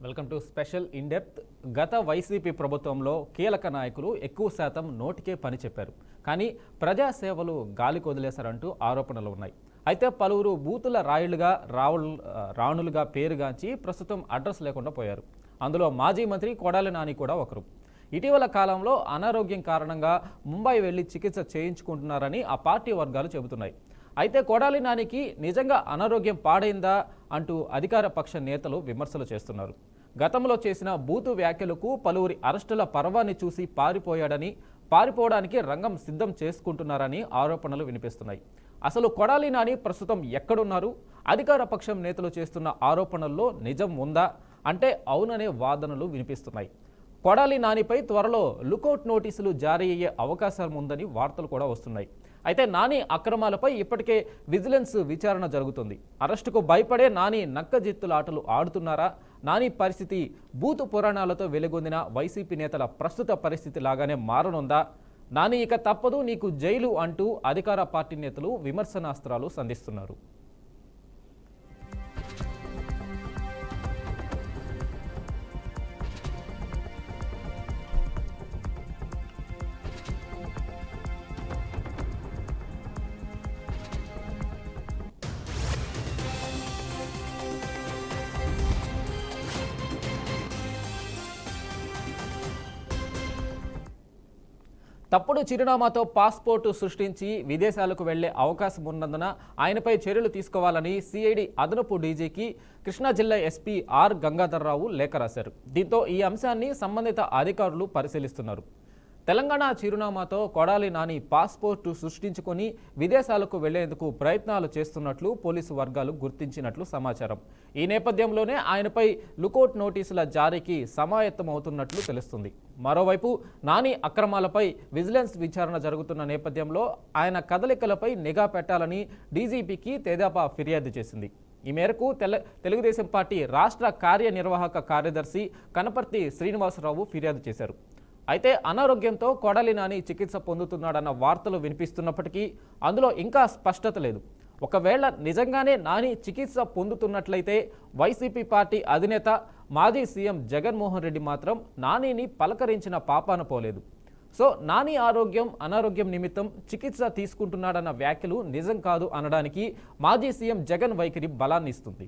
Welcome to special in depth. గత YCP ప్రభుత్వంలో కీలక నాయకులు ఎక్కువ శాతం నోటికే పని చెప్పారు, కానీ ప్రజాసేవలు గాలి కొదిలేశారంటూ ఆరోపణలు ఉన్నాయి. అయితే పలువురు బూతుల రాయులుగా రాణులుగా పేరుగాంచి ప్రస్తుతం అడ్రస్ లేకుండా పోయారు. అందులో మాజీ మంత్రి కొడాలి నాని కూడా ఒకరు. ఇటీవల కాలంలో అనారోగ్యం కారణంగా ముంబై వెళ్లి చికిత్స చేయించుకుంటున్నారని ఆ పార్టీ వర్గాలు చెబుతున్నాయి. అయితే కొడాలి నానికి నిజంగా అనారోగ్యం పాడైందా అంటూ అధికార పక్ష నేతలు విమర్శలు చేస్తున్నారు. గతంలో చేసిన బూతు వ్యాఖ్యలకు పలువురి అరెస్టుల పర్వాన్ని చూసి పారిపోవడానికి రంగం సిద్ధం చేసుకుంటున్నారని ఆరోపణలు వినిపిస్తున్నాయి. అసలు కొడాలి నాని ప్రస్తుతం ఎక్కడున్నారు? అధికార పక్షం నేతలు చేస్తున్న ఆరోపణల్లో నిజం ఉందా అంటే అవుననే వాదనలు వినిపిస్తున్నాయి. కొడాలి నానిపై త్వరలో లుకౌట్ నోటీసులు జారీ అయ్యే అవకాశం ఉందని వార్తలు కూడా వస్తున్నాయి. అయితే నాని అక్రమాలపై ఇప్పటికే విజిలెన్స్ విచారణ జరుగుతుంది. అరెస్టుకు భయపడే నాని నక్కజిత్తుల ఆటలు ఆడుతున్నారా? నాని పరిస్థితి బూతు పురాణాలతో వెలుగొందిన వైసీపీ నేతల ప్రస్తుత పరిస్థితి లాగానే మారనుందా? నాని ఇక తప్పదు నీకు జైలు అంటూ అధికార పార్టీ నేతలు విమర్శనాస్త్రాలు సంధిస్తున్నారు. తప్పుడు చిరునామాతో పాస్పోర్టు సృష్టించి విదేశాలకు వెళ్లే అవకాశం ఉన్నందున ఆయనపై చర్యలు తీసుకోవాలని సిఐడి అదనపు డీజీకి కృష్ణా జిల్లా ఎస్పీ ఆర్ గంగాధర్రావు లేఖ రాశారు. దీంతో ఈ అంశాన్ని సంబంధిత అధికారులు పరిశీలిస్తున్నారు. తెలంగాణ చిరునామాతో కొడాలి నాని పాస్పోర్టు సృష్టించుకొని విదేశాలకు వెళ్లేందుకు ప్రయత్నాలు చేస్తున్నట్లు పోలీసు వర్గాలు గుర్తించినట్లు సమాచారం. ఈ నేపథ్యంలోనే ఆయనపై లుకౌట్ నోటీసుల జారీకి సమాయత్తమవుతున్నట్లు తెలుస్తుంది. మరోవైపు నాని అక్రమాలపై విజిలెన్స్ విచారణ జరుగుతున్న నేపథ్యంలో ఆయన కదలికలపై నిఘా పెట్టాలని డీజీపీకి తెదేపా ఫిర్యాదు చేసింది. ఈ మేరకు తెలుగుదేశం పార్టీ రాష్ట్ర కార్యనిర్వాహక కార్యదర్శి కనపర్తి శ్రీనివాసరావు ఫిర్యాదు చేశారు. అయితే అనారోగ్యంతో కొడాలి నాని చికిత్స పొందుతున్నాడన్న వార్తలు వినిపిస్తున్నప్పటికీ అందులో ఇంకా స్పష్టత లేదు. ఒకవేళ నిజంగానే నాని చికిత్స పొందుతున్నట్లయితే వైసీపీ పార్టీ అధినేత మాజీ సీఎం జగన్మోహన్ రెడ్డి మాత్రం నానిని పలకరించిన పాపాన పోలేదు. సో నాని అనారోగ్యం నిమిత్తం చికిత్స తీసుకుంటున్నాడన్న వ్యాఖ్యలు నిజం కాదు అనడానికి మాజీ సీఎం జగన్ వైఖరి బలాన్ని ఇస్తుంది.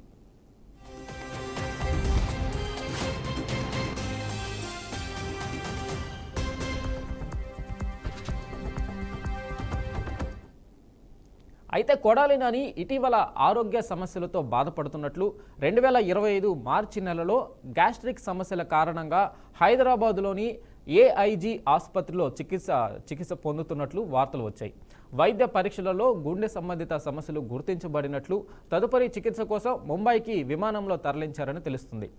అయితే కొడాలి నాని ఇటీవల ఆరోగ్య సమస్యలతో బాధపడుతున్నట్లు 2025 మార్చి నెలలో గ్యాస్ట్రిక్ సమస్యల కారణంగా హైదరాబాదులోని ఏఐజీ ఆసుపత్రిలో చికిత్స పొందుతున్నట్లు వార్తలు వచ్చాయి. వైద్య పరీక్షలలో గుండె సంబంధిత సమస్యలు గుర్తించబడినట్లు తదుపరి చికిత్స కోసం ముంబైకి విమానంలో తరలించారని తెలుస్తుంది.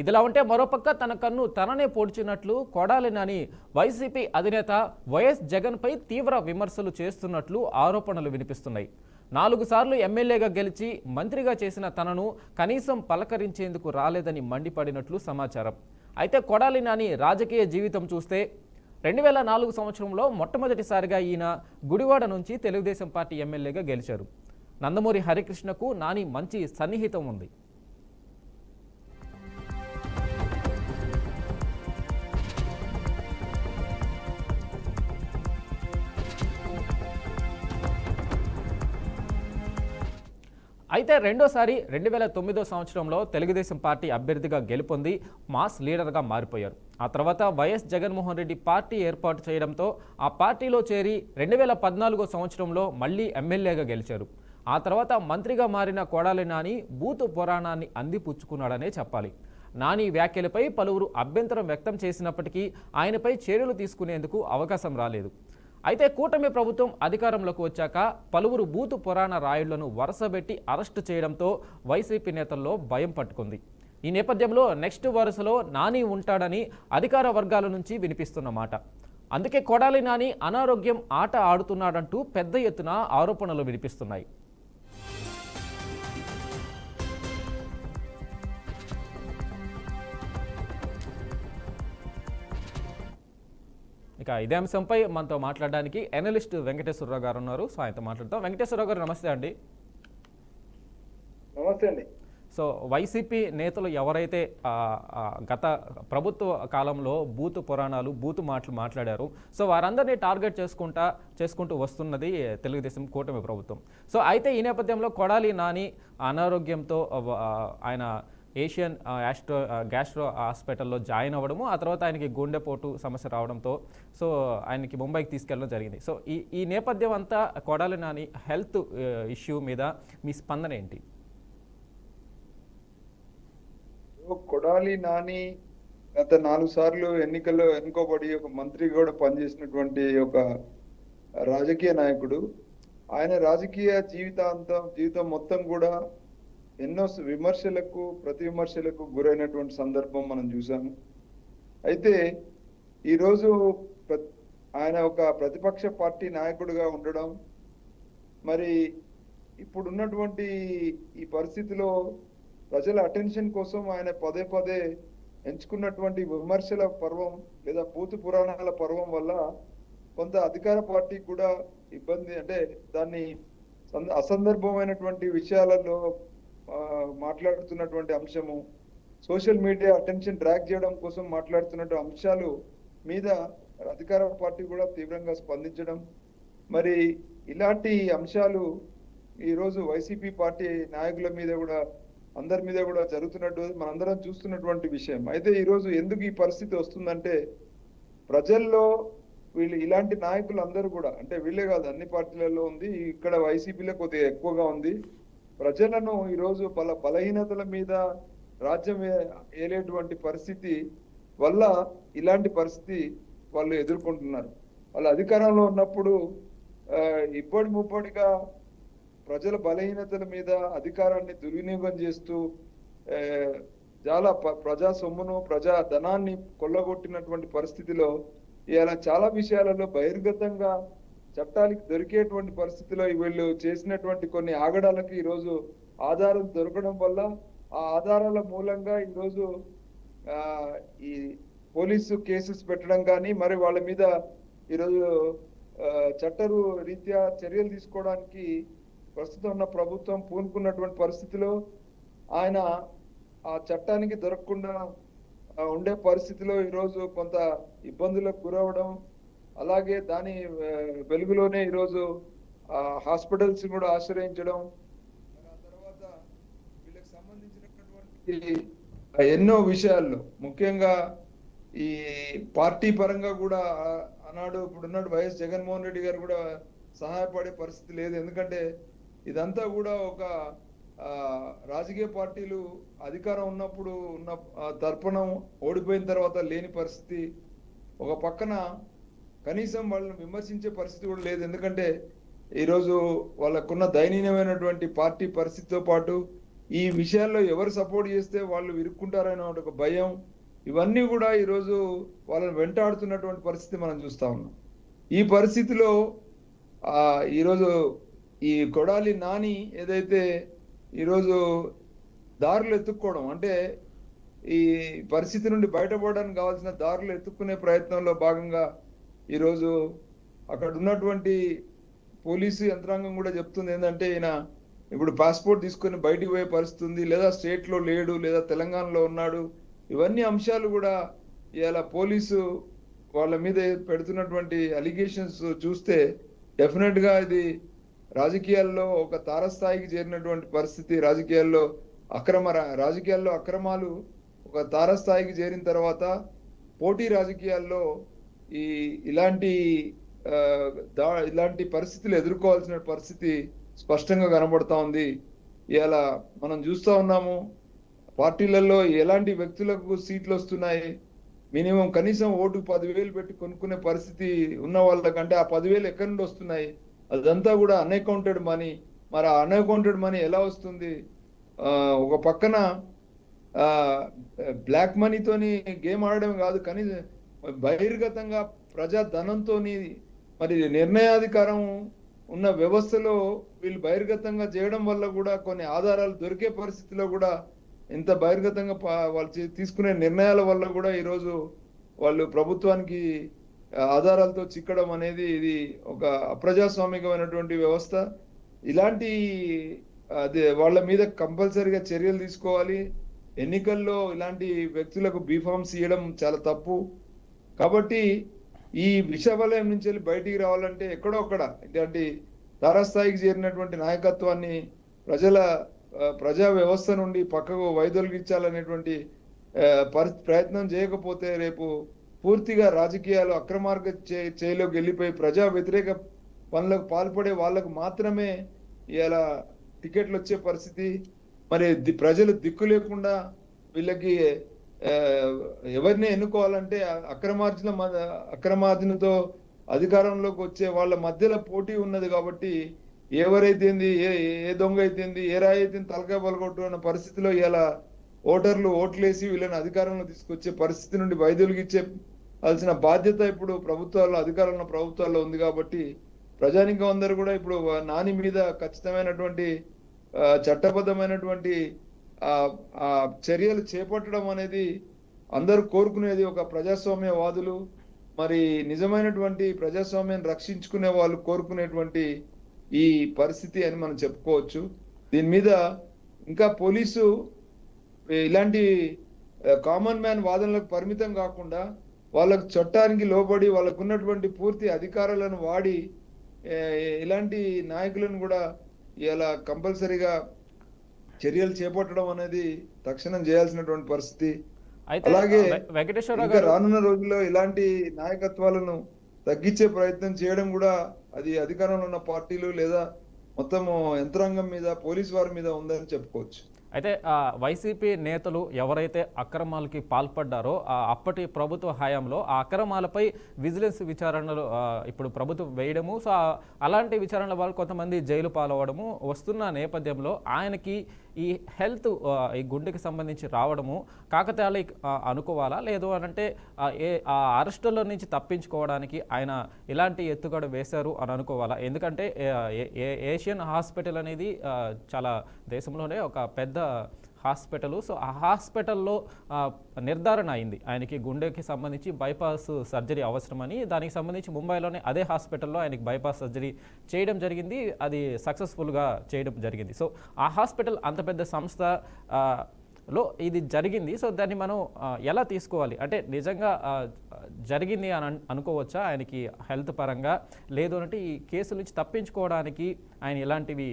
ఇదిలా ఉంటే మరోపక్క తన కన్ను తననే పొడిచినట్లు కొడాలి నాని వైసీపీ అధినేత వైఎస్ జగన్పై తీవ్ర విమర్శలు చేస్తున్నట్లు ఆరోపణలు వినిపిస్తున్నాయి. 4 సార్లు ఎమ్మెల్యేగా గెలిచి మంత్రిగా చేసిన తనను కనీసం పలకరించేందుకు రాలేదని మండిపడినట్లు సమాచారం. అయితే కొడాలి నాని రాజకీయ జీవితం చూస్తే 2004 సంవత్సరంలో మొట్టమొదటిసారిగా ఈయన గుడివాడ నుంచి తెలుగుదేశం పార్టీ ఎమ్మెల్యేగా గెలిచారు. నందమూరి హరికృష్ణకు నాని మంచి సన్నిహితం ఉంది. అయితే రెండోసారి 2009 సంవత్సరంలో తెలుగుదేశం పార్టీ అభ్యర్థిగా గెలుపొంది మాస్ లీడర్గా మారిపోయారు. ఆ తర్వాత వైఎస్ జగన్మోహన్ రెడ్డి పార్టీ ఏర్పాటు చేయడంతో ఆ పార్టీలో చేరి 2014 సంవత్సరంలో మళ్లీ ఎమ్మెల్యేగా గెలిచారు. ఆ తర్వాత మంత్రిగా మారిన కొడాలి నాని బూతు పురాణాన్ని అందిపుచ్చుకున్నాడనే చెప్పాలి. నాని వ్యాఖ్యలపై పలువురు అభ్యంతరం వ్యక్తం చేసినప్పటికీ ఆయనపై చర్యలు తీసుకునేందుకు అవకాశం రాలేదు. అయితే కూటమి ప్రభుత్వం అధికారంలోకి వచ్చాక పలువురు బూతు పురాణ రాయుళ్లను వరుసబెట్టి అరెస్టు చేయడంతో వైసీపీ నేతల్లో భయం పట్టుకుంది. ఈ నేపథ్యంలో నెక్స్ట్ వరుసలో నాని ఉంటాడని అధికార వర్గాల నుంచి వినిపిస్తున్న మాట. అందుకే కొడాలి నాని అనారోగ్యం ఆట ఆడుతున్నాడంటూ పెద్ద ఎత్తున ఆరోపణలు వినిపిస్తున్నాయి. ఇక ఇదే అంశంపై మనతో మాట్లాడడానికి అనలిస్ట్ వెంకటేశ్వరరావు గారు ఉన్నారు. సో ఆయనతో మాట్లాడతాం. వెంకటేశ్వరరావు గారు నమస్తే అండి. నమస్తే అండి. సో వైసీపీ నేతలు ఎవరైతే గత ప్రభుత్వ కాలంలో బూతు పురాణాలు బూతు మాటలు మాట్లాడారు, సో వారందరినీ టార్గెట్ చేసుకుంటూ వస్తున్నది తెలుగుదేశం కూటమి ప్రభుత్వం. సో అయితే ఈ నేపథ్యంలో కొడాలి నాని అనారోగ్యంతో ఆయన ఏషియన్ గ్యాస్ట్రో హాస్పిటల్లో జాయిన్ అవ్వడము, ఆ తర్వాత ఆయనకి గుండెపోటు సమస్య రావడంతో సో ఆయనకి ముంబైకి తీసుకెళ్ళడం జరిగింది. సో ఈ నేపథ్యం అంతా కొడాలి నాని హెల్త్ ఇష్యూ మీద మీ స్పందన ఏంటి? కొడాలి నాని గత 4 సార్లు ఎన్నికల్లో ఎన్నుకోబడి ఒక మంత్రి కూడా పనిచేసినటువంటి ఒక రాజకీయ నాయకుడు. ఆయన రాజకీయ జీవితం మొత్తం కూడా ఎన్నో విమర్శలకు ప్రతి విమర్శలకు గురైనటువంటి సందర్భం మనం చూసాము. అయితే ఈరోజు ఆయన ఒక ప్రతిపక్ష పార్టీ నాయకుడిగా ఉండడం, మరి ఇప్పుడున్నటువంటి ఈ పరిస్థితిలో ప్రజల అటెన్షన్ కోసం ఆయన పదే పదే ఎంచుకున్నటువంటి విమర్శల పర్వం లేదా బూతు పురాణాల పర్వం వల్ల కొంత అధికార పార్టీ కూడా ఇబ్బంది, అంటే దాన్ని అసందర్భమైనటువంటి విషయాలలో మాట్లాడుతున్నటువంటి అంశము, సోషల్ మీడియా అటెన్షన్ డ్రాగ్ చేయడం కోసం మాట్లాడుతున్నటువంటి అంశాలు మీద అధికార పార్టీ కూడా తీవ్రంగా స్పందించడం, మరి ఇలాంటి అంశాలు ఈరోజు వైసీపీ పార్టీ నాయకుల మీద కూడా అందరి మీద కూడా జరుగుతున్నట్టు మనందరం చూస్తున్నటువంటి విషయం. అయితే ఈరోజు ఎందుకు ఈ పరిస్థితి వస్తుందంటే, ప్రజల్లో వీళ్ళు ఇలాంటి నాయకులు అందరూ కూడా, అంటే వీళ్ళే కాదు అన్ని పార్టీలలో ఉంది, ఇక్కడ వైసీపీలో కొద్దిగా ఎక్కువగా ఉంది. ప్రజలను ఈరోజు బలహీనతల మీద రాజ్యం ఏలేటువంటి పరిస్థితి వల్ల ఇలాంటి పరిస్థితి వాళ్ళు ఎదుర్కొంటున్నారు. వాళ్ళు అధికారంలో ఉన్నప్పుడు ఇబ్బడి ముబ్బడిగా ప్రజల బలహీనతల మీద అధికారాన్ని దుర్వినియోగం చేస్తూ చాలా ప్రజా సొమ్మును ప్రజా ధనాన్ని కొల్లగొట్టినటువంటి పరిస్థితిలో ఇలా చాలా విషయాలలో బహిర్గతంగా చట్టానికి దొరికేటువంటి పరిస్థితిలో వీళ్ళు చేసినటువంటి కొన్ని ఆగడాలకు ఈరోజు ఆధారం దొరకడం వల్ల ఆ ఆధారాల మూలంగా ఈరోజు ఈ పోలీసు కేసెస్ పెట్టడం కానీ, మరి వాళ్ళ మీద ఈరోజు చట్టరు రీత్యా చర్యలు తీసుకోవడానికి ప్రస్తుతం ఉన్న ప్రభుత్వం పూనుకున్నటువంటి పరిస్థితిలో ఆయన ఆ చట్టానికి దొరకకుండా ఉండే పరిస్థితిలో ఈరోజు కొంత ఇబ్బందులకు గురవడం, అలాగే దాని వెలుగులోనే ఈరోజు హాస్పిటల్స్ కూడా ఆశ్రయించడం, ఆ తర్వాత వీళ్ళకి సంబంధించినటువంటి ఎన్నో విషయాల్లో ముఖ్యంగా ఈ పార్టీ పరంగా కూడా ఇప్పుడున్నాడు వైఎస్ జగన్మోహన్ రెడ్డి గారు కూడా సహాయపడే పరిస్థితి లేదు. ఎందుకంటే ఇదంతా కూడా ఒక రాజకీయ పార్టీలు అధికారం ఉన్నప్పుడు ఉన్న తర్పణం ఓడిపోయిన తర్వాత లేని పరిస్థితి. ఒక పక్కన కనీసం వాళ్ళని విమర్శించే పరిస్థితి కూడా లేదు. ఎందుకంటే ఈరోజు వాళ్ళకున్న దయనీయమైనటువంటి పార్టీ పరిస్థితితో పాటు ఈ విషయాల్లో ఎవరు సపోర్ట్ చేస్తే వాళ్ళు ఇరుక్కుంటారనే ఒక భయం, ఇవన్నీ కూడా ఈరోజు వాళ్ళని వెంటాడుతున్నటువంటి పరిస్థితి మనం చూస్తా ఉన్నాం. ఈ పరిస్థితిలో ఈరోజు ఈ కొడాలి నాని ఏదైతే ఈరోజు దారులు ఎత్తుక్కోవడం, అంటే ఈ పరిస్థితి నుండి బయటపడడానికి కావాల్సిన దారులు ఎత్తుక్కునే ప్రయత్నంలో భాగంగా ఈరోజు అక్కడ ఉన్నటువంటి పోలీసు యంత్రాంగం కూడా చెప్తుంది ఏంటంటే, ఈయన ఇప్పుడు పాస్పోర్ట్ తీసుకొని బయటికి పోయే పరిస్థితి ఉంది, లేదా స్టేట్లో లేడు, లేదా తెలంగాణలో ఉన్నాడు. ఇవన్నీ అంశాలు కూడా ఇవాళ పోలీసు వాళ్ళ మీద పెడుతున్నటువంటి అలిగేషన్స్ చూస్తే డెఫినెట్ గా ఇది రాజకీయాల్లో ఒక తారస్థాయికి చేరినటువంటి పరిస్థితి. రాజకీయాల్లో అక్రమాలు ఒక తారస్థాయికి చేరిన తర్వాత పోటీ రాజకీయాల్లో ఇలాంటి పరిస్థితులు ఎదుర్కోవాల్సిన పరిస్థితి స్పష్టంగా కనబడతా ఉంది. ఇవాళ మనం చూస్తా ఉన్నాము, పార్టీలలో ఎలాంటి వ్యక్తులకు సీట్లు వస్తున్నాయి. మినిమం కనీసం ఓటు 10,000 పెట్టి కొనుక్కునే పరిస్థితి ఉన్న వాళ్ళకంటే ఆ 10,000 ఎక్కడి నుండి వస్తున్నాయి? అదంతా కూడా అన్అకౌంటెడ్ మనీ. మరి ఆ అన్అకౌంటెడ్ మనీ ఎలా వస్తుంది? ఒక పక్కన బ్లాక్ మనీతోని గేమ్ ఆడడం కాదు, కానీ బహిర్గతంగా ప్రజా ధనంతో మరి నిర్ణయాధికారం ఉన్న వ్యవస్థలో వీళ్ళు బహిర్గతంగా చేయడం వల్ల కూడా కొన్ని ఆధారాలు దొరికే పరిస్థితిలో కూడా ఇంత బహిర్గతంగా వాళ్ళు తీసుకునే నిర్ణయాల వల్ల కూడా ఈరోజు వాళ్ళు ప్రభుత్వానికి ఆధారాలతో చిక్కడం అనేది ఇది ఒక అప్రజాస్వామికమైనటువంటి వ్యవస్థ. ఇలాంటి అదే వాళ్ళ మీద కంపల్సరీగా చర్యలు తీసుకోవాలి. ఎన్నికల్లో ఇలాంటి వ్యక్తులకు బీఫామ్స్ ఇవ్వడం చాలా తప్పు. కాబట్టి ఈ విష వలయం నుంచి వెళ్ళి బయటికి రావాలంటే ఎక్కడో అక్కడ ఇలాంటి తారాస్థాయికి చేరినటువంటి నాయకత్వాన్ని ప్రజల ప్రజా వ్యవస్థ నుండి పక్కకు వైదొలిగించాలనేటువంటి ప్రయత్నం చేయకపోతే రేపు పూర్తిగా రాజకీయాలు అక్రమార్గ చేలోకి వెళ్ళిపోయి ప్రజా వ్యతిరేక పనులకు పాల్పడే వాళ్ళకు మాత్రమే ఇలా టికెట్లు వచ్చే పరిస్థితి. మరి ప్రజలు దిక్కు లేకుండా వీళ్ళకి ఆ, ఎవరిని ఎన్నుకోవాలంటే అక్రమార్జనతో అధికారంలోకి వచ్చే వాళ్ళ మధ్యలో పోటీ ఉన్నది. కాబట్టి ఎవరైతేంది, ఏ ఏ దొంగ అయితేంది, ఏ రాయి అయితే తలకాయ పలగొట్టు అన్న పరిస్థితిలో ఇలా ఓటర్లు ఓట్లేసి వీళ్ళని అధికారంలో తీసుకొచ్చే పరిస్థితి నుండి వైదొలిగించాల్సిన బాధ్యత ఇప్పుడు ప్రభుత్వాల్లో, అధికారంలో ప్రభుత్వాల్లో ఉంది. కాబట్టి ప్రజానికం అందరూ కూడా ఇప్పుడు నాని మీద ఖచ్చితమైనటువంటి చట్టబద్ధమైనటువంటి ఆ చర్యలు చేపట్టడం అనేది అందరూ కోరుకునేది. ఒక ప్రజాస్వామ్యవాదులు, మరి నిజమైనటువంటి ప్రజాస్వామ్యాన్ని రక్షించుకునే వాళ్ళు కోరుకునేటువంటి ఈ పరిస్థితి అని మనం చెప్పుకోవచ్చు. దీని మీద ఇంకా పోలీసు ఇలాంటి కామన్ మ్యాన్ వాదనలకు పరిమితం కాకుండా వాళ్ళకు చట్టానికి లోబడి వాళ్ళకు ఉన్నటువంటి పూర్తి అధికారాలను వాడి ఇలాంటి నాయకులను కూడా ఇలా కంపల్సరీగా చర్యలు చేపట్టడం అనేది తక్షణం చేయాల్సినటువంటి పరిస్థితి. అయితే అలాగే వెంకటేశ్వరరావు ఇంకా గారు, రానున్న రోజుల్లో ఇలాంటి నాయకత్వాలను తగ్గించే ప్రయత్నం చేయడం కూడా అది అధికారంలో ఉన్న పార్టీలు లేదా మొత్తం యంత్రాంగం మీద, పోలీసు వారి మీద ఉందని చెప్పుకోవచ్చు. అయితే వైసీపీ నేతలు ఎవరైతే అక్రమాలకి పాల్పడ్డారో అప్పటి ప్రభుత్వ హయాంలో ఆ అక్రమాలపై విజిలెన్స్ విచారణలు ఇప్పుడు ప్రభుత్వం వేయడము, సో అలాంటి విచారణల వాళ్ళు కొంతమంది జైలు పాలవడము వస్తున్న నేపథ్యంలో ఆయనకి ఈ హెల్త్, ఈ గుండెకి సంబంధించి రావడము కాకతాళి అనుకోవాలా, లేదు అనంటే ఆ అరెస్టుల నుంచి తప్పించుకోవడానికి ఆయన ఇలాంటి ఎత్తుగడ వేశారు అని అనుకోవాలా? ఎందుకంటే ఏషియన్ హాస్పిటల్ అనేది చాలా దేశంలోనే ఒక పెద్ద హాస్పిటల్. సో ఆ హాస్పిటల్లో నిర్ధారణ అయింది ఆయనకి గుండెకి సంబంధించి బైపాస్ సర్జరీ అవసరమని. దానికి సంబంధించి ముంబైలోనే అదే హాస్పిటల్లో ఆయనకి బైపాస్ సర్జరీ చేయడం జరిగింది, అది సక్సెస్ఫుల్గా చేయడం జరిగింది. సో ఆ హాస్పిటల్ అంత పెద్ద సంస్థ లో ఇది జరిగింది. సో దాన్ని మనం ఎలా తీసుకోవాలి? అంటే నిజంగా జరిగింది అని అనుకోవచ్చా ఆయనకి హెల్త్ పరంగా, లేదు అంటే ఈ కేసు నుంచి తప్పించుకోవడానికి ఆయన ఇలాంటివి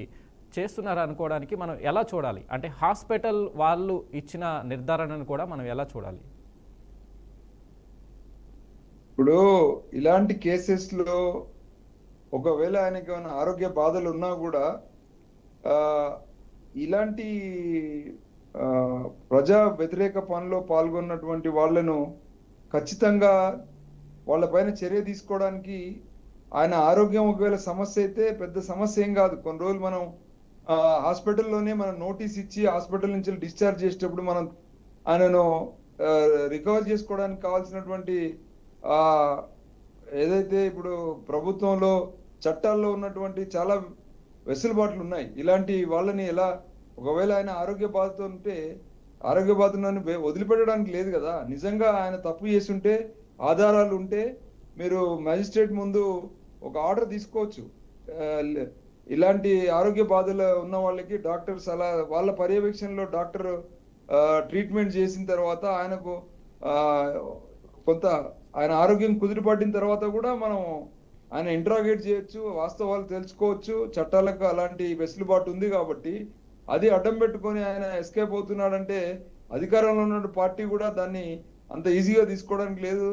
చేస్తున్నారు అనుకోవడానికి మనం ఎలా చూడాలి? అంటే హాస్పిటల్ వాళ్ళు ఇచ్చిన నిర్ధారణను కూడా మనం ఎలా చూడాలి? ఇప్పుడు ఇలాంటి కేసెస్ లో ఒకవేళ ఆయనకి ఏమైనా ఆరోగ్య బాధలు ఉన్నా కూడా ఇలాంటి ప్రజా వ్యతిరేక పనిలో పాల్గొన్నటువంటి వాళ్ళను ఖచ్చితంగా వాళ్ళపైన చర్య తీసుకోవడానికి, ఆయన ఆరోగ్యం ఒకవేళ సమస్య అయితే పెద్ద సమస్య ఏం కాదు. కొన్ని రోజులు మనం హాస్పిటల్లోనే మనం నోటీస్ ఇచ్చి హాస్పిటల్ నుంచి డిశ్చార్జ్ చేసేటప్పుడు మనం ఆయనను రికవర్ చేసుకోవడానికి కావాల్సినటువంటి ఏదైతే ఇప్పుడు ప్రభుత్వంలో చట్టాల్లో ఉన్నటువంటి చాలా వెసులుబాట్లు ఉన్నాయి. ఇలాంటి వాళ్ళని ఎలా, ఒకవేళ ఆయన ఆరోగ్య బాధతో ఉంటే ఆరోగ్య బాధను వదిలిపెట్టడానికి లేదు కదా. నిజంగా ఆయన తప్పు చేస్తుంటే, ఆధారాలు ఉంటే మీరు మ్యాజిస్ట్రేట్ ముందు ఒక ఆర్డర్ తీసుకోవచ్చు. ఇలాంటి ఆరోగ్య బాధలు ఉన్న వాళ్ళకి డాక్టర్ సలహా, వాళ్ళ పర్యవేక్షణలో డాక్టర్ ట్రీట్మెంట్ చేసిన తర్వాత ఆయనకు కొంత ఆయన ఆరోగ్యం కుదిరిపడిన తర్వాత కూడా మనం ఆయన ఇంట్రాగేట్ చేయొచ్చు, వాస్తవాలు తెలుసుకోవచ్చు. చట్టాలకు అలాంటి వెసులుబాటు ఉంది. కాబట్టి అది అడ్డం పెట్టుకొని ఆయన ఎస్కేప్ అవుతున్నాడంటే అధికారంలో ఉన్న పార్టీ కూడా దాన్ని అంత ఈజీగా తీసుకోవడానికి లేదు.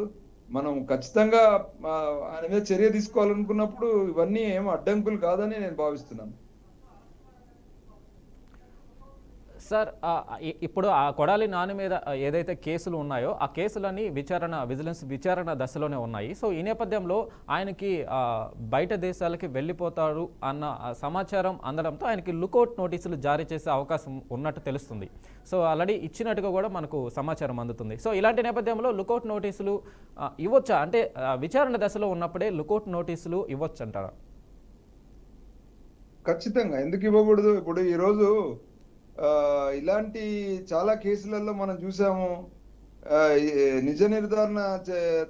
మనం ఖచ్చితంగా ఆయన మీద చర్య తీసుకోవాలనుకున్నప్పుడు ఇవన్నీ ఏం అడ్డంకులు కాదని నేను భావిస్తున్నాను. సార్, ఇప్పుడు ఆ కొడాలి నాని మీద ఏదైతే కేసులు ఉన్నాయో ఆ కేసులన్నీ విజిలెన్స్ విచారణ దశలోనే ఉన్నాయి. సో ఈ నేపథ్యంలో ఆయనకి బయట దేశాలకి వెళ్ళిపోతారు అన్న సమాచారం అందడంతో ఆయనకి లుకౌట్ నోటీసులు జారీ చేసే అవకాశం ఉన్నట్టు తెలుస్తుంది. సో ఆల్రెడీ ఇచ్చినట్టుగా కూడా మనకు సమాచారం అందుతుంది. సో ఇలాంటి నేపథ్యంలో లుకౌట్ నోటీసులు ఇవ్వచ్చా? అంటే విచారణ దశలో ఉన్నప్పుడే లుకౌట్ నోటీసులు ఇవ్వచ్చు అంటారా? ఖచ్చితంగా, ఎందుకు ఇవ్వకూడదు? ఇప్పుడు ఈరోజు ఇలాంటి చాలా కేసులలో మనం చూసాము. నిజ నిర్ధారణ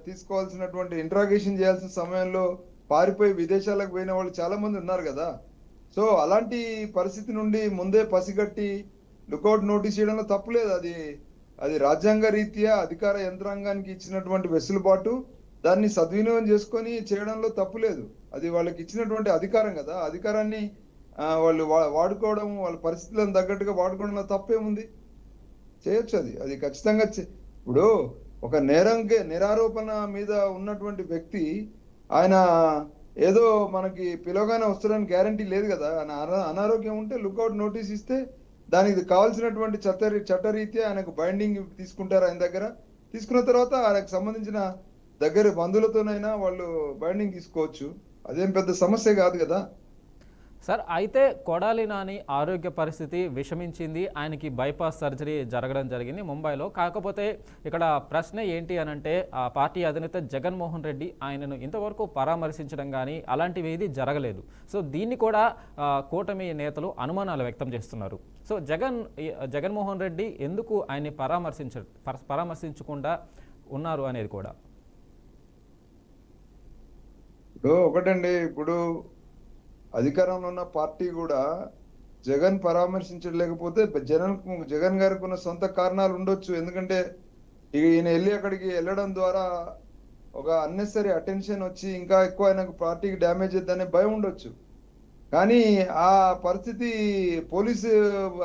తీసుకోవాల్సినటువంటి ఇంట్రాగేషన్ చేయాల్సిన సమయంలో పారిపోయి విదేశాలకు పోయిన వాళ్ళు చాలా మంది ఉన్నారు కదా. సో సో అలాంటి పరిస్థితి నుండి ముందే పసిగట్టి లుకౌట్ నోటీస్ చేయడంలో తప్పులేదు. అది అది రాజ్యాంగ రీత్యా అధికార యంత్రాంగానికి ఇచ్చినటువంటి వెసులుబాటు, దాన్ని సద్వినియోగం చేసుకొని చేయడంలో తప్పులేదు. అది వాళ్ళకి ఇచ్చినటువంటి అధికారం కదా. ఆ అధికారాన్ని వాళ్ళు వాడుకోవడం, వాళ్ళ పరిస్థితులను తగ్గట్టుగా వాడుకోవడంలో తప్పేముంది? చేయొచ్చు. అది అది ఖచ్చితంగా ఇప్పుడు ఒక నిరారోపణ మీద ఉన్నటువంటి వ్యక్తి, ఆయన ఏదో మనకి పిలవగానే వస్తాడని గ్యారంటీ లేదు కదా. ఆయన అనారోగ్యం ఉంటే లుకౌట్ నోటీస్ ఇస్తే దానికి కావాల్సినటువంటి చట్టరీత్యా ఆయనకు బైండింగ్ తీసుకుంటారు ఆయన దగ్గర. తీసుకున్న తర్వాత ఆయనకు సంబంధించిన దగ్గర బంధువులతోనైనా వాళ్ళు బైండింగ్ తీసుకోవచ్చు. అదేం పెద్ద సమస్య కాదు కదా. సార్, అయితే కొడాలి నాని ఆరోగ్య పరిస్థితి విషమించింది. ఆయనకి బైపాస్ సర్జరీ జరగడం జరిగింది ముంబైలో. కాకపోతే ఇక్కడ ప్రశ్న ఏంటి అనంటే, ఆ పార్టీ అధినేత జగన్మోహన్ రెడ్డి ఆయనను ఇంతవరకు పరామర్శించడం కానీ అలాంటివి ఏది జరగలేదు. సో దీన్ని కూడా కూటమి నేతలు అనుమానాలు వ్యక్తం చేస్తున్నారు. సో జగన్మోహన్ రెడ్డి ఎందుకు ఆయన్ని పరామర్శించకుండా ఉన్నారు అనేది కూడా. ఒకటండి, ఇప్పుడు అధికారంలో ఉన్న పార్టీ కూడా జగన్ పరామర్శించలేకపోతే జగన్ గారికి ఉన్న సొంత కారణాలు ఉండొచ్చు. ఎందుకంటే ఈయన అక్కడికి వెళ్ళడం ద్వారా ఒక అన్నెసరీ అటెన్షన్ వచ్చి ఇంకా ఎక్కువ ఆయనకు పార్టీకి డ్యామేజ్ అవుతుందనే భయం ఉండొచ్చు. కానీ ఆ పరిస్థితి పోలీసు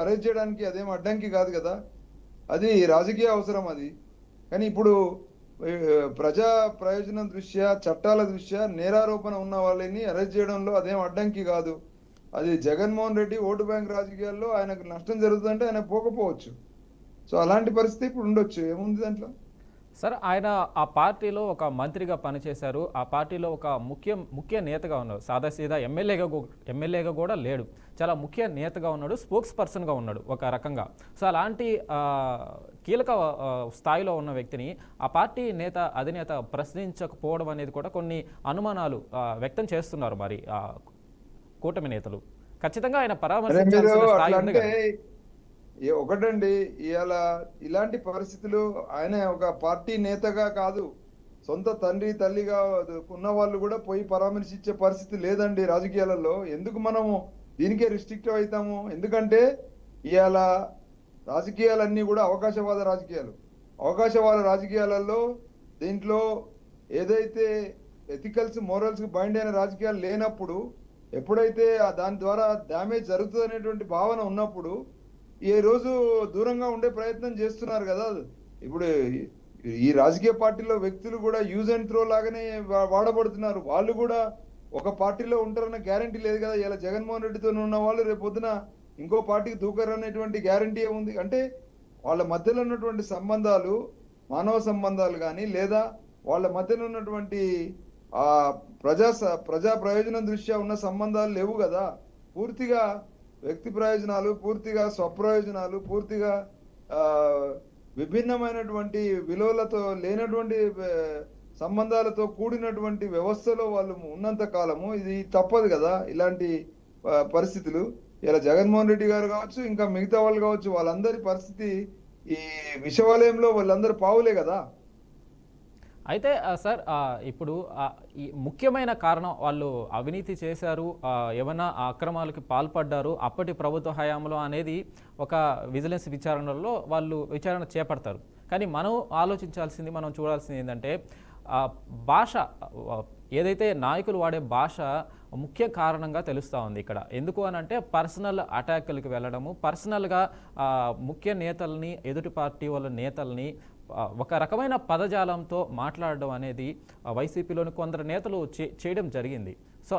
అరెస్ట్ చేయడానికి అదేం అడ్డంకి కాదు కదా. అది రాజకీయ అవసరం అది. కానీ ఇప్పుడు ప్రజా ప్రయోజనం దృష్ట్యా, చట్టాల దృష్ట్యా నేరారోపణ ఉన్న వాళ్ళని అరెస్ట్ చేయడంలో అదేం అడ్డంకి కాదు. అది జగన్మోహన్ రెడ్డి ఓటు బ్యాంక్ రాజకీయాల్లో ఆయనకు నష్టం జరుగుతుందంటే ఆయన పోకపోవచ్చు. సో అలాంటి పరిస్థితి ఇప్పుడు ఉండొచ్చు. ఏముంది దాంట్లో? సార్, ఆయన ఆ పార్టీలో ఒక మంత్రిగా పనిచేశారు. ఆ పార్టీలో ఒక ముఖ్య నేతగా ఉన్నారు. సాదాసీదా ఎమ్మెల్యేగా కూడా లేడు. చాలా ముఖ్య నేతగా ఉన్నాడు, స్పోక్స్ పర్సన్గా ఉన్నాడు ఒక రకంగా. సో అలాంటి కీలక స్థాయిలో ఉన్న వ్యక్తిని ఆ పార్టీ అధినేత ప్రశ్నించకపోవడం అనేది కూడా కొన్ని అనుమానాలు వ్యక్తం చేస్తున్నారు. మరి కూటమి నేతలు ఖచ్చితంగా ఆయన పరామర్శించాల్సిన స్థాయి ఉంది కదా. ఒకటండి, ఇలాంటి పరిస్థితులు ఆయన ఒక పార్టీ నేతగా కాదు, సొంత తండ్రి తల్లిగా ఉన్న వాళ్ళు కూడా పోయి పరామర్శించే పరిస్థితి లేదండి రాజకీయాలలో. ఎందుకు మనము దీనికే రిస్ట్రిక్ట్ అవుతాము? ఎందుకంటే ఇవాళ రాజకీయాలన్నీ కూడా అవకాశవాద రాజకీయాలలో దీంట్లో ఏదైతే ఎథికల్స్ మోరల్స్ బైండ్ అయిన రాజకీయాలు లేనప్పుడు, ఎప్పుడైతే దాని ద్వారా డ్యామేజ్ జరుగుతుంది అనేటువంటి భావన ఉన్నప్పుడు ఈ రోజు దూరంగా ఉండే ప్రయత్నం చేస్తున్నారు కదా. ఇప్పుడు ఈ రాజకీయ పార్టీలో వ్యక్తులు కూడా యూజ్ అండ్ త్రో లాగానే వాడబడుతున్నారు. వాళ్ళు కూడా ఒక పార్టీలో ఉంటారన్న గ్యారంటీ లేదు కదా. ఇలా జగన్మోహన్ రెడ్డితో ఉన్న వాళ్ళు రేపు పొద్దున ఇంకో పార్టీకి దూకరనేటువంటి గ్యారంటీ ఉంది. అంటే వాళ్ళ మధ్యలో ఉన్నటువంటి సంబంధాలు, మానవ సంబంధాలు కానీ, లేదా వాళ్ళ మధ్యలో ఉన్నటువంటి ఆ ప్రజా ప్రయోజనం దృష్ట్యా ఉన్న సంబంధాలు లేవు కదా. పూర్తిగా వ్యక్తి ప్రయోజనాలు, పూర్తిగా స్వప్రయోజనాలు, పూర్తిగా విభిన్నమైనటువంటి విలువలతో లేనటువంటి సంబంధాలతో కూడినటువంటి వ్యవస్థలో వాళ్ళు ఉన్నంత కాలము ఇది తప్పదు కదా. ఇలాంటి పరిస్థితులు ఇలా జగన్మోహన్ రెడ్డి గారు కావచ్చు, ఇంకా మిగతా వాళ్ళు కావచ్చు, వాళ్ళందరి పరిస్థితి ఈ విషవలయంలో వాళ్ళందరూ పావులే కదా. అయితే సార్, ఇప్పుడు ఈ ముఖ్యమైన కారణం వాళ్ళు అవినీతి చేశారు, ఏమైనా అక్రమాలకి పాల్పడ్డారు అప్పటి ప్రభుత్వ హయాంలో అనేది ఒక విజిలెన్స్ విచారణలో వాళ్ళు విచారణ చేపడతారు. కానీ మనం ఆలోచించాల్సింది, మనం చూడాల్సింది ఏంటంటే భాష, ఏదైతే నాయకులు వాడే భాష ముఖ్య కారణంగా తెలుస్తూ ఉంది ఇక్కడ. ఎందుకు అనంటే పర్సనల్ అటాకులకు వెళ్ళడము, పర్సనల్గా ముఖ్య నేతల్ని, ఎదుటి పార్టీ వాళ్ళ నేతల్ని ఒక రకమైన పదజాలంతో మాట్లాడడం అనేది వైసీపీలోని కొందరు నేతలు చేయడం జరిగింది. సో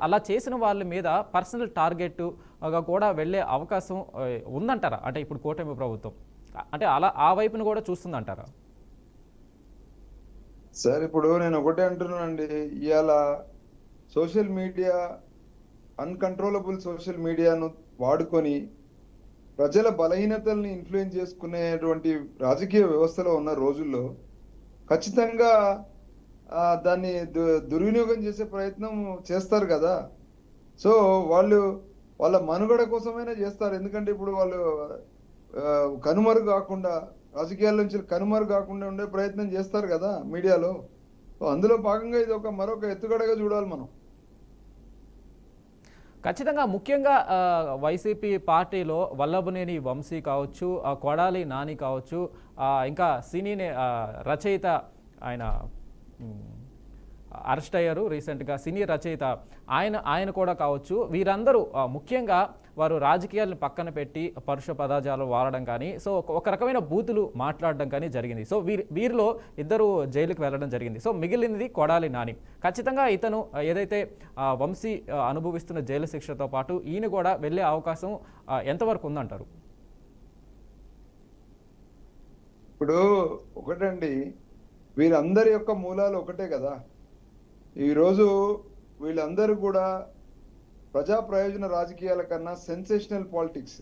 అలా చేసిన వాళ్ళ మీద పర్సనల్ టార్గెట్గా కూడా వెళ్ళే అవకాశం ఉందంటారా? అంటే ఇప్పుడు కూటమి ప్రభుత్వం అంటే ఆ వైపును కూడా చూస్తుందంటారా? సార్, ఇప్పుడు నేను ఒకటే అంటున్నానండి, ఇవాళ సోషల్ మీడియా, అన్కంట్రోలబుల్ సోషల్ మీడియాను వాడుకొని ప్రజల బలహీనతల్ని ఇన్ఫ్లుయెన్స్ చేసుకునేటువంటి రాజకీయ వ్యవస్థలో ఉన్న రోజుల్లో ఖచ్చితంగా దాన్ని దుర్వినియోగం చేసే ప్రయత్నం చేస్తారు కదా. సో వాళ్ళ మనుగడ కోసమైనా చేస్తారు. ఎందుకంటే ఇప్పుడు వాళ్ళు కనుమరుగు కాకుండా, రాజకీయాల నుంచి కనుమరుగు కాకుండా ఉండే ప్రయత్నం చేస్తారు కదా మీడియాలో. అందులో భాగంగా ఇది మరొక ఎత్తుగడగా చూడాలి మనం. ఖచ్చితంగా ముఖ్యంగా వైసీపీ పార్టీలో వల్లభనేని వంశీ కావచ్చు, కొడాలి నాని కావచ్చు, ఇంకా రచయిత ఆయన అరెస్ట్ అయ్యారు రీసెంట్గా సినీ రచయిత ఆయన కూడా కావచ్చు. వీరందరూ ముఖ్యంగా వారు రాజకీయాలను పక్కన పెట్టి పరుష పదజాలు వాడడం కానీ, సో ఒక రకమైన బూతులు మాట్లాడడం కానీ జరిగింది. సో వీరిలో ఇద్దరు జైలుకు వెళ్ళడం జరిగింది. సో మిగిలినది కొడాలి నాని. ఖచ్చితంగా ఇతను ఏదైతే వంశీ అనుభవిస్తున్న జైలు శిక్షతో పాటు ఈయన కూడా వెళ్ళే అవకాశం ఎంతవరకు ఉందంటారు? ఇప్పుడు ఒకటండి, వీరందరి యొక్క మూలాలు ఒకటే కదా. ఈరోజు వీళ్ళందరూ కూడా ప్రజా ప్రయోజన రాజకీయాల కన్నా సెన్సేషనల్ పాలిటిక్స్.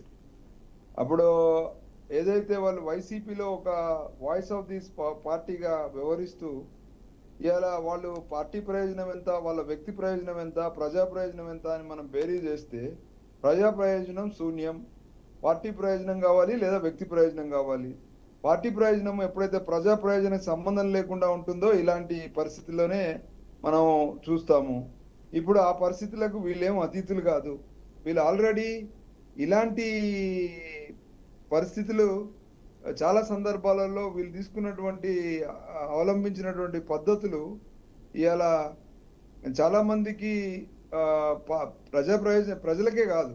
అప్పుడు ఏదైతే వాళ్ళు వైసీపీలో ఒక వాయిస్ ఆఫ్ దిస్ పార్టీగా వ్యవహరిస్తూ ఇవాళ వాళ్ళు పార్టీ ప్రయోజనం ఎంత, వాళ్ళ వ్యక్తి ప్రయోజనం ఎంత, ప్రజా ప్రయోజనం ఎంత అని మనం బేరీ చేస్తే ప్రజా ప్రయోజనం శూన్యం. పార్టీ ప్రయోజనం కావాలి లేదా వ్యక్తి ప్రయోజనం కావాలి. పార్టీ ప్రయోజనం ఎప్పుడైతే ప్రజా ప్రయోజనం సంబంధం లేకుండా ఉంటుందో ఇలాంటి పరిస్థితుల్లోనే మనం చూస్తాము. ఇప్పుడు ఆ పరిస్థితులకు వీళ్ళేం అతీతులు కాదు. వీళ్ళు ఆల్రెడీ ఇలాంటి పరిస్థితులు చాలా సందర్భాలలో వీళ్ళు తీసుకున్నటువంటి అవలంబించినటువంటి పద్ధతులు ఇవాళ చాలా మందికి ప్రజలకే కాదు,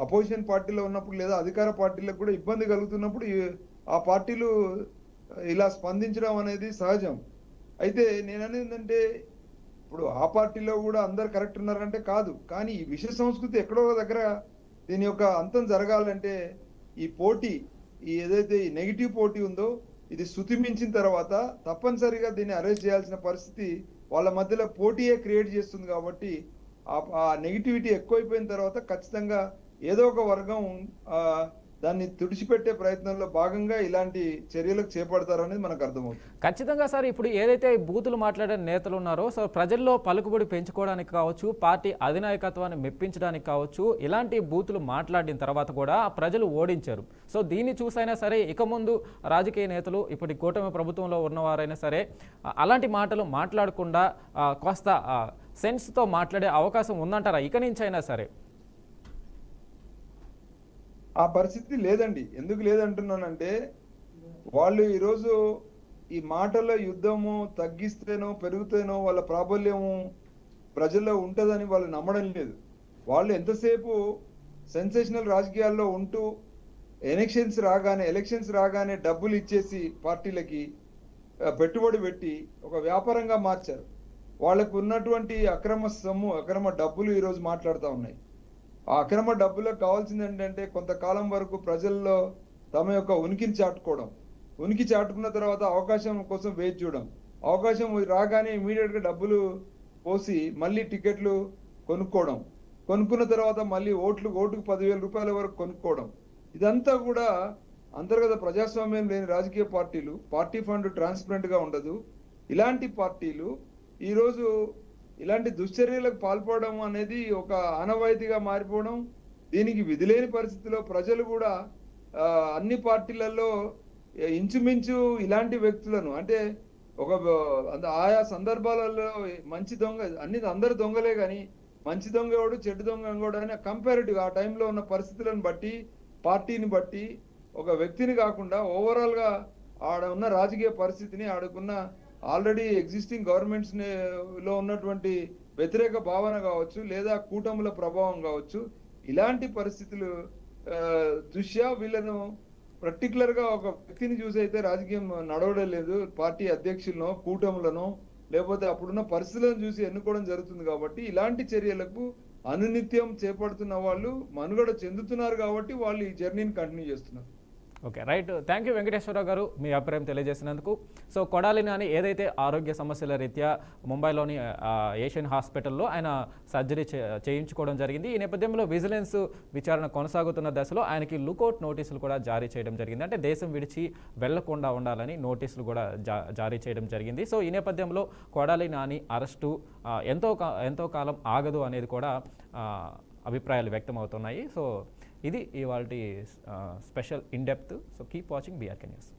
అపోజిషన్ పార్టీలో ఉన్నప్పుడు లేదా అధికార పార్టీలకు కూడా ఇబ్బంది కలుగుతున్నప్పుడు ఆ పార్టీలు ఇలా స్పందించడం అనేది సహజం. అయితే నేననేది ఏంటంటే, ఇప్పుడు ఆ పార్టీలో కూడా అందరు కరెక్ట్ ఉన్నారంటే కాదు, కానీ ఈ విష సంస్కృతి ఎక్కడో దగ్గర దీని యొక్క అంతం జరగాలంటే ఈ పోటీ, ఏదైతే ఈ నెగిటివ్ పోటీ ఉందో ఇది శృతి మించిన తర్వాత తప్పనిసరిగా దీన్ని అరెస్ట్ చేయాల్సిన పరిస్థితి వాళ్ళ మధ్యలో పోటీయే క్రియేట్ చేస్తుంది. కాబట్టి ఆ నెగిటివిటీ ఎక్కువైపోయిన తర్వాత ఖచ్చితంగా ఏదో ఒక వర్గం దాన్ని తుడిచిపెట్టే ప్రయత్నంలో భాగంగా ఇలాంటి చర్యలకు చేపడతారనేది మనకు అర్థమవుతుంది. ఖచ్చితంగా సార్, ఇప్పుడు ఏదైతే బూతులు మాట్లాడే నేతలు ఉన్నారో, సో ప్రజల్లో పలుకుబడి పెంచుకోవడానికి కావచ్చు, పార్టీ అధినాయకత్వాన్ని మెప్పించడానికి కావచ్చు, ఇలాంటి బూతులు మాట్లాడిన తర్వాత కూడా ప్రజలు ఓడించారు. సో దీన్ని చూసైనా సరే ఇక ముందు రాజకీయ నేతలు, ఇప్పుడు కూటమి ప్రభుత్వంలో ఉన్నవారైనా సరే అలాంటి మాటలు మాట్లాడకుండా కాస్త సెన్స్తో మాట్లాడే అవకాశం ఉందంటారా ఇక నుంచి అయినా సరే? ఆ పరిస్థితి లేదండి. ఎందుకు లేదంటున్నానంటే, వాళ్ళు ఈరోజు ఈ మాటల యుద్ధము తగ్గిస్తేనో పెరుగుతేనో వాళ్ళ ప్రాబల్యము ప్రజల్లో ఉంటుందని వాళ్ళు నమ్మడం లేదు. వాళ్ళు ఎంతసేపు సెన్సేషనల్ రాజకీయాల్లో ఉంటూ ఎలక్షన్స్ రాగానే డబ్బులు ఇచ్చేసి పార్టీలకి పెట్టుబడి పెట్టి ఒక వ్యాపారంగా మార్చారు. వాళ్ళకు ఉన్నటువంటి అక్రమ డబ్బులు ఈరోజు మాట్లాడుతూ ఉన్నాయి. ఆ అక్రమ డబ్బులకు కావాల్సింది ఏంటంటే కొంతకాలం వరకు ప్రజల్లో తమ యొక్క ఉనికిని చాటుకోవడం, ఉనికి చాటుకున్న తర్వాత అవకాశం కోసం వేచి చూడడం, అవకాశం రాగానే ఇమీడియట్ గా డబ్బులు పోసి మళ్ళీ టికెట్లు కొనుక్కున్న తర్వాత మళ్ళీ ఓటుకు 10,000 రూపాయల వరకు కొనుక్కోవడం. ఇదంతా కూడా అంతర్గత ప్రజాస్వామ్యం లేని రాజకీయ పార్టీలు. పార్టీ ఫండ్ ట్రాన్స్పరెంట్ గా ఉండదు. ఇలాంటి పార్టీలు ఈరోజు ఇలాంటి దుశ్చర్యలకు పాల్పడడం అనేది ఒక ఆనవాయితీగా మారిపోవడం, దీనికి విధిలేని పరిస్థితిలో ప్రజలు కూడా అన్ని పార్టీలలో ఇంచుమించు ఇలాంటి వ్యక్తులను, అంటే ఆయా సందర్భాలలో మంచి దొంగ అందరు దొంగలే కానీ మంచి దొంగ ఎవడు చెడ్డు దొంగ ఎవడు అని కంపారిటివ్ ఆ టైంలో ఉన్న పరిస్థితులను బట్టి, పార్టీని బట్టి, ఒక వ్యక్తిని కాకుండా ఓవరాల్ గా ఆడ ఉన్న రాజకీయ పరిస్థితిని, ఆడకున్న ఆల్రెడీ ఎగ్జిస్టింగ్ గవర్నమెంట్స్ లో ఉన్నటువంటి వ్యతిరేక భావన కావచ్చు లేదా కూటముల ప్రభావం కావచ్చు, ఇలాంటి పరిస్థితులు దృష్ట్యా వీళ్ళను పర్టికులర్ గా ఒక వ్యక్తిని చూసి అయితే రాజకీయం నడవడం లేదు. పార్టీ అధ్యక్షులను, కూటములను, లేకపోతే అప్పుడున్న పరిస్థితులను చూసి ఎన్నుకోవడం జరుగుతుంది. కాబట్టి ఇలాంటి చర్యలకు అనునిత్యం చేపడుతున్న వాళ్ళు మనుగడ చెందుతున్నారు కాబట్టి వాళ్ళు ఈ జర్నీని కంటిన్యూ చేస్తున్నారు. Okay, right. Thank you Venkateswararao గారు మీ అభిప్రాయం తెలియజేసినందుకు. సో కొడాలి నాని ఏదైతే ఆరోగ్య సమస్యల రీత్యా ముంబైలోని ఏషియన్ హాస్పిటల్లో ఆయన సర్జరీ చేయించుకోవడం జరిగింది. ఈ నేపథ్యంలో విజిలెన్స్ విచారణ కొనసాగుతున్న దశలో ఆయనకి లుకౌట్ నోటీసులు కూడా జారీ చేయడం జరిగింది. అంటే దేశం విడిచి వెళ్లకుండా ఉండాలని నోటీసులు కూడా జారీ చేయడం జరిగింది. సో ఈ నేపథ్యంలో కొడాలి నాని అరెస్టు ఎంతో కాలం ఆగదు అనేది కూడా అభిప్రాయాలు వ్యక్తమవుతున్నాయి. సో ఇది ఇవాల్టి special in depth. So keep watching BRK news.